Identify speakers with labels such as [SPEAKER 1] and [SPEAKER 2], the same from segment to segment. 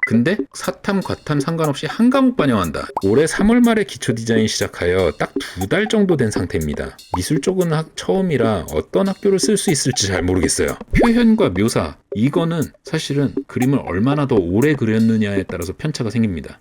[SPEAKER 1] 근데 사탐, 과탐 상관없이 한 과목 반영한다. 올해 3월 말에 기초 디자인 시작하여 딱 2달 정도 된 상태입니다. 미술 쪽은 처음이라 어떤 학교를 쓸 수 있을지 잘 모르겠어요. 표현과 묘사, 이거는 사실은 그림을 얼마나 더 오래 그렸느냐에 따라서 편차가 생깁니다.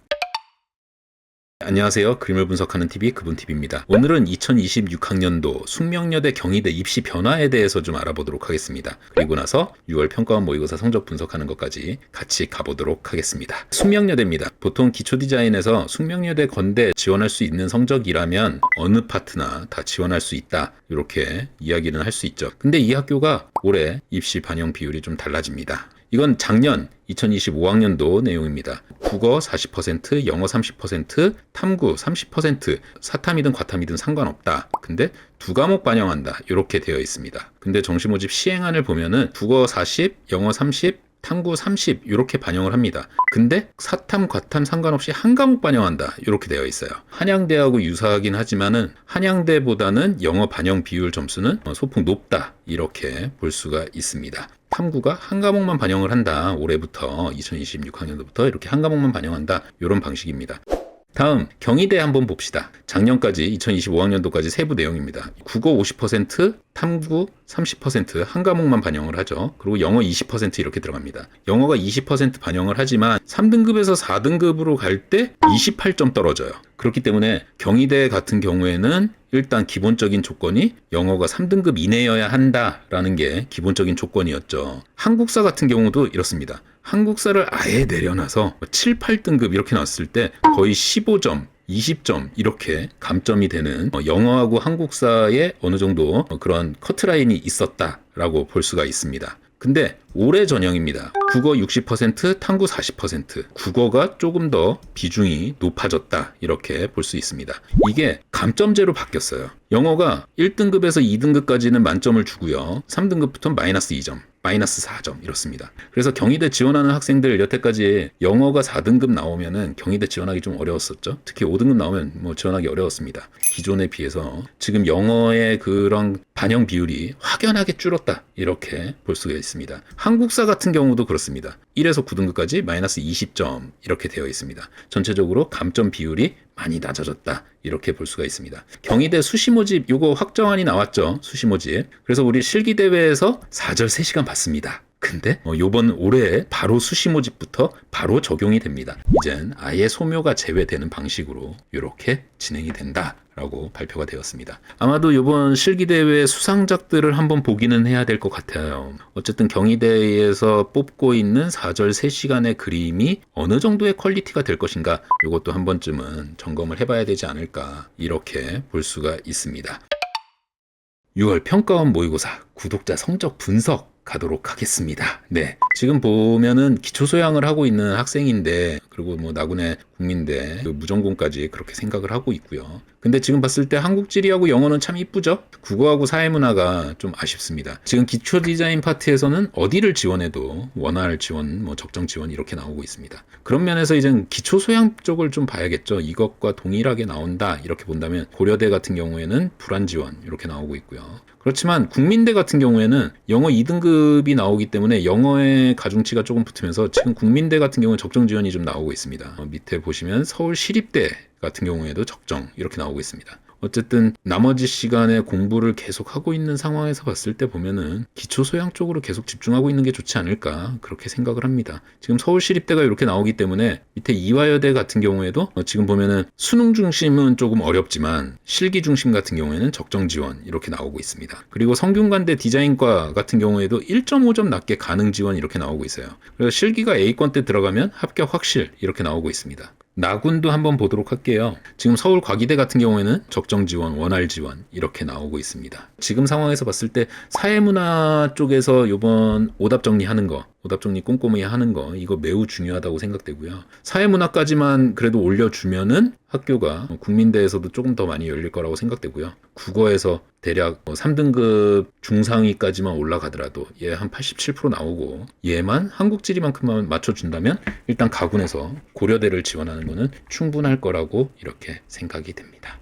[SPEAKER 1] 안녕하세요. 그림을 분석하는 TV 그분TV입니다. 오늘은 2026학년도 숙명여대 경희대 입시 변화에 대해서 좀 알아보도록 하겠습니다. 그리고 나서 6월 평가원 모의고사 성적 분석하는 것까지 같이 가보도록 하겠습니다. 숙명여대입니다. 보통 기초디자인에서 숙명여대 건대 지원할 수 있는 성적이라면 어느 파트나 다 지원할 수 있다, 이렇게 이야기는 할 수 있죠. 근데 이 학교가 올해 입시 반영 비율이 좀 달라집니다. 이건 작년 2025학년도 내용입니다. 국어 40%, 영어 30%, 탐구 30%, 사탐이든 과탐이든 상관없다. 근데 두 과목 반영한다, 이렇게 되어 있습니다. 근데 정시 모집 시행안을 보면은 국어 40, 영어 30, 탐구 30 이렇게 반영을 합니다. 근데 사탐, 과탐 상관없이 한 과목 반영한다, 이렇게 되어 있어요. 한양대하고 유사하긴 하지만은 한양대보다는 영어 반영 비율 점수는 소폭 높다, 이렇게 볼 수가 있습니다. 탐구가 한 과목만 반영을 한다. 올해부터 2026학년도부터 이렇게 한 과목만 반영한다, 이런 방식입니다. 다음 경희대 한번 봅시다. 작년까지 2025학년도까지 세부 내용입니다. 국어 50%, 탐구 30% 한 과목만 반영을 하죠. 그리고 영어 20% 이렇게 들어갑니다. 영어가 20% 반영을 하지만 3등급에서 4등급으로 갈 때 28점 떨어져요. 그렇기 때문에 경희대 같은 경우에는 일단 기본적인 조건이 영어가 3등급 이내여야 한다라는 게 기본적인 조건이었죠. 한국사 같은 경우도 이렇습니다. 한국사를 아예 내려놔서 7, 8등급 이렇게 나왔을 때 거의 15점, 20점 이렇게 감점이 되는 영어하고 한국사에 어느 정도 그런 커트라인이 있었다라고 볼 수가 있습니다. 근데 올해 전형입니다. 국어 60%, 탐구 40%. 국어가 조금 더 비중이 높아졌다, 이렇게 볼 수 있습니다. 이게 감점제로 바뀌었어요. 영어가 1등급에서 2등급까지는 만점을 주고요. 3등급부터는 마이너스 2점. 마이너스 4점 이렇습니다. 그래서 경희대 지원하는 학생들 여태까지 영어가 4등급 나오면은 경희대 지원하기 좀 어려웠었죠. 특히 5등급 나오면 지원하기 어려웠습니다. 기존에 비해서 지금 영어의 그런 반영 비율이 확연하게 줄었다, 이렇게 볼 수가 있습니다. 한국사 같은 경우도 그렇습니다. 1에서 9등급까지 마이너스 20점 이렇게 되어 있습니다. 전체적으로 감점 비율이 많이 낮아졌다, 이렇게 볼 수가 있습니다. 경희대 수시 모집 요거 확정안이 나왔죠. 수시 모집. 그래서 우리 실기대회에서 4절 3시간 봤습니다. 근데 요번 올해 바로 수시 모집부터 바로 적용이 됩니다. 이젠 아예 소묘가 제외되는 방식으로 이렇게 진행이 된다라고 발표가 되었습니다. 아마도 요번 실기대회 수상작들을 한번 보기는 해야 될 것 같아요. 어쨌든 경희대에서 뽑고 있는 4절 3시간의 그림이 어느 정도의 퀄리티가 될 것인가, 요것도 한 번쯤은 점검을 해봐야 되지 않을까, 이렇게 볼 수가 있습니다. 6월 평가원 모의고사 구독자 성적 분석 가도록 하겠습니다. 네, 지금 보면은 기초 소양을 하고 있는 학생인데, 그리고 나군의 국민대 무전공까지 그렇게 생각을 하고 있고요. 근데 지금 봤을 때 한국지리하고 영어는 참 이쁘죠? 국어하고 사회문화가 좀 아쉽습니다. 지금 기초 디자인 파트에서는 어디를 지원해도 원활 지원, 적정 지원 이렇게 나오고 있습니다. 그런 면에서 이제 기초 소양 쪽을 좀 봐야겠죠. 이것과 동일하게 나온다, 이렇게 본다면 고려대 같은 경우에는 불안 지원 이렇게 나오고 있고요. 그렇지만 국민대 같은 경우에는 영어 2등급이 나오기 때문에 영어의 가중치가 조금 붙으면서 지금 국민대 같은 경우는 적정 지원이 좀 나오고 있습니다. 밑에 보시면 서울시립대 같은 경우에도 적정 이렇게 나오고 있습니다. 어쨌든 나머지 시간에 공부를 계속 하고 있는 상황에서 봤을 때 보면은 기초 소양 쪽으로 계속 집중하고 있는 게 좋지 않을까, 그렇게 생각을 합니다. 지금 서울시립대가 이렇게 나오기 때문에 밑에 이화여대 같은 경우에도 지금 보면은 수능 중심은 조금 어렵지만 실기 중심 같은 경우에는 적정 지원 이렇게 나오고 있습니다. 그리고 성균관대 디자인과 같은 경우에도 1.5점 낮게 가능 지원 이렇게 나오고 있어요. 그래서 실기가 A권 때 들어가면 합격 확실 이렇게 나오고 있습니다. 나군도 한번 보도록 할게요. 지금 서울과기대 같은 경우에는 적정 지원, 원활 지원 이렇게 나오고 있습니다. 지금 상황에서 봤을 때 사회문화 쪽에서 이번 오답 정리하는 거, 오답 정리 꼼꼼히 하는 거, 이거 매우 중요하다고 생각되고요. 사회문화까지만 그래도 올려주면은 학교가 국민대에서도 조금 더 많이 열릴 거라고 생각되고요. 국어에서 대략 3등급 중상위까지만 올라가더라도 얘 한 87% 나오고 얘만 한국지리만큼만 맞춰준다면 일단 가군에서 고려대를 지원하는 거는 충분할 거라고 이렇게 생각이 됩니다.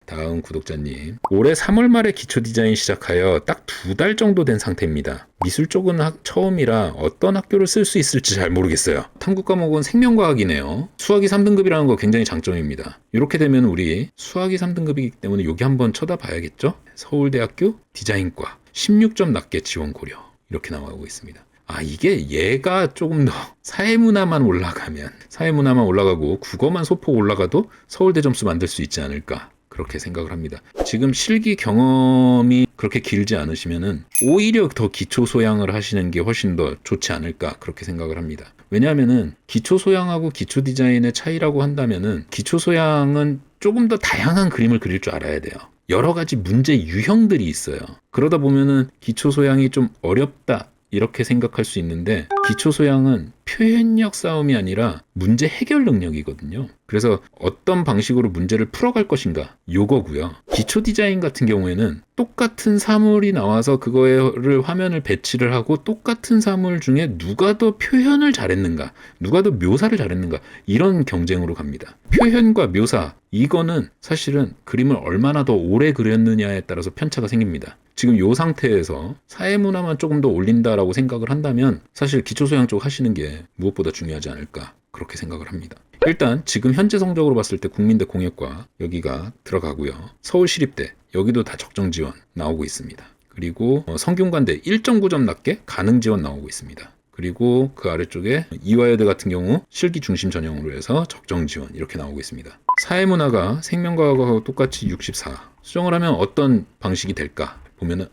[SPEAKER 1] 다음 구독자님. 올해 3월 말에 기초 디자인 시작하여 딱 2달 정도 된 상태입니다. 미술 쪽은 처음이라 어떤 학교를 쓸 수 있을지 잘 모르겠어요. 탐구 과목은 생명과학이네요. 수학이 3등급이라는 거 굉장히 장점입니다. 이렇게 되면 우리 수학이 3등급이기 때문에 여기 한번 쳐다봐야겠죠? 서울대학교 디자인과 16점 낮게 지원 고려. 이렇게 나오고 있습니다. 이게 얘가 조금 더 사회문화만 올라가고 국어만 소폭 올라가도 서울대 점수 만들 수 있지 않을까 그렇게 생각을 합니다. 지금 실기 경험이 그렇게 길지 않으시면은 오히려 더 기초 소양을 하시는 게 훨씬 더 좋지 않을까 그렇게 생각을 합니다. 왜냐하면은 기초 소양하고 기초 디자인의 차이라고 한다면은 기초 소양은 조금 더 다양한 그림을 그릴 줄 알아야 돼요. 여러 가지 문제 유형들이 있어요. 그러다 보면은 기초 소양이 좀 어렵다 이렇게 생각할 수 있는데 기초 소양은 표현력 싸움이 아니라 문제 해결 능력이거든요. 그래서 어떤 방식으로 문제를 풀어갈 것인가 요거고요. 기초 디자인 같은 경우에는 똑같은 사물이 나와서 그거를 화면을 배치를 하고 똑같은 사물 중에 누가 더 표현을 잘했는가 누가 더 묘사를 잘했는가 이런 경쟁으로 갑니다. 표현과 묘사 이거는 사실은 그림을 얼마나 더 오래 그렸느냐에 따라서 편차가 생깁니다. 지금 이 상태에서 사회문화만 조금 더 올린다라고 생각을 한다면 사실 기초소양 쪽 하시는 게 무엇보다 중요하지 않을까 그렇게 생각을 합니다. 일단 지금 현재 성적으로 봤을 때 국민대 공예과 여기가 들어가고요. 서울시립대 여기도 다 적정 지원 나오고 있습니다. 그리고 성균관대 1.9점 낮게 가능 지원 나오고 있습니다. 그리고 그 아래쪽에 이화여대 같은 경우 실기 중심 전형으로 해서 적정 지원 이렇게 나오고 있습니다. 사회문화가 생명과학하고 똑같이 64. 수정을 하면 어떤 방식이 될까? 보면은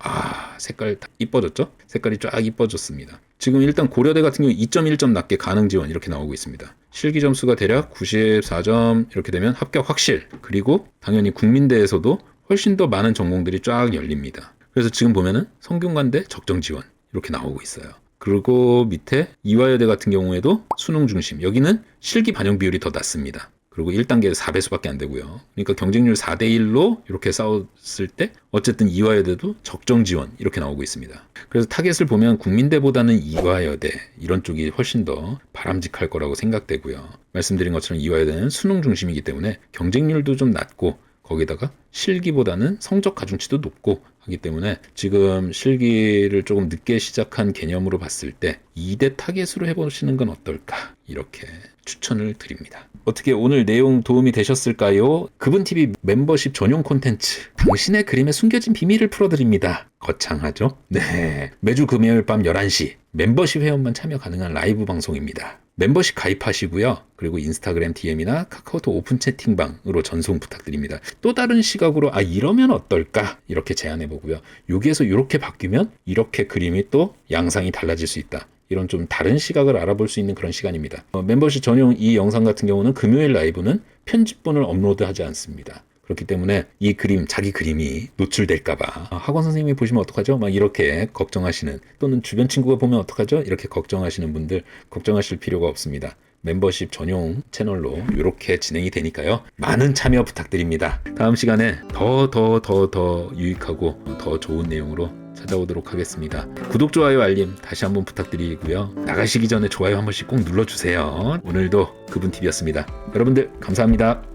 [SPEAKER 1] 색깔 다 이뻐졌죠? 색깔이 쫙 이뻐졌습니다. 지금 일단 고려대 같은 경우 2.1점 낮게 가능 지원 이렇게 나오고 있습니다. 실기 점수가 대략 94점 이렇게 되면 합격 확실. 그리고 당연히 국민대에서도 훨씬 더 많은 전공들이 쫙 열립니다. 그래서 지금 보면은 성균관대 적정 지원 이렇게 나오고 있어요. 그리고 밑에 이화여대 같은 경우에도 수능 중심 여기는 실기 반영 비율이 더 낮습니다. 그리고 1단계 4배수밖에 안 되고요. 그러니까 경쟁률 4대1로 이렇게 싸웠을 때 어쨌든 이화여대도 적정 지원 이렇게 나오고 있습니다. 그래서 타겟을 보면 국민대보다는 이화여대 이런 쪽이 훨씬 더 바람직할 거라고 생각되고요. 말씀드린 것처럼 이화여대는 수능 중심이기 때문에 경쟁률도 좀 낮고 거기다가 실기보다는 성적 가중치도 높고 하기 때문에 지금 실기를 조금 늦게 시작한 개념으로 봤을 때 2대 타겟으로 해보시는 건 어떨까 이렇게 추천을 드립니다. 어떻게 오늘 내용 도움이 되셨을까요? 그분TV 멤버십 전용 콘텐츠 당신의 그림에 숨겨진 비밀을 풀어드립니다. 거창하죠? 네, 매주 금요일 밤 11시 멤버십 회원만 참여 가능한 라이브 방송입니다. 멤버십 가입하시고요. 그리고 인스타그램 DM이나 카카오톡 오픈 채팅방으로 전송 부탁드립니다. 또 다른 시각으로 이러면 어떨까? 이렇게 제안해보고요. 여기에서 이렇게 바뀌면 이렇게 그림이 또 양상이 달라질 수 있다. 이런 좀 다른 시각을 알아볼 수 있는 그런 시간입니다. 멤버십 전용 이 영상 같은 경우는 금요일 라이브는 편집본을 업로드하지 않습니다. 그렇기 때문에 이 그림, 자기 그림이 노출될까봐 학원 선생님이 보시면 어떡하죠? 막 이렇게 걱정하시는 또는 주변 친구가 보면 어떡하죠? 이렇게 걱정하시는 분들 걱정하실 필요가 없습니다. 멤버십 전용 채널로 이렇게 진행이 되니까요. 많은 참여 부탁드립니다. 다음 시간에 더 유익하고 더 좋은 내용으로 찾아오도록 하겠습니다. 구독, 좋아요, 알림 다시 한번 부탁드리고요. 나가시기 전에 좋아요 한 번씩 꼭 눌러주세요. 오늘도 그분TV였습니다. 여러분들 감사합니다.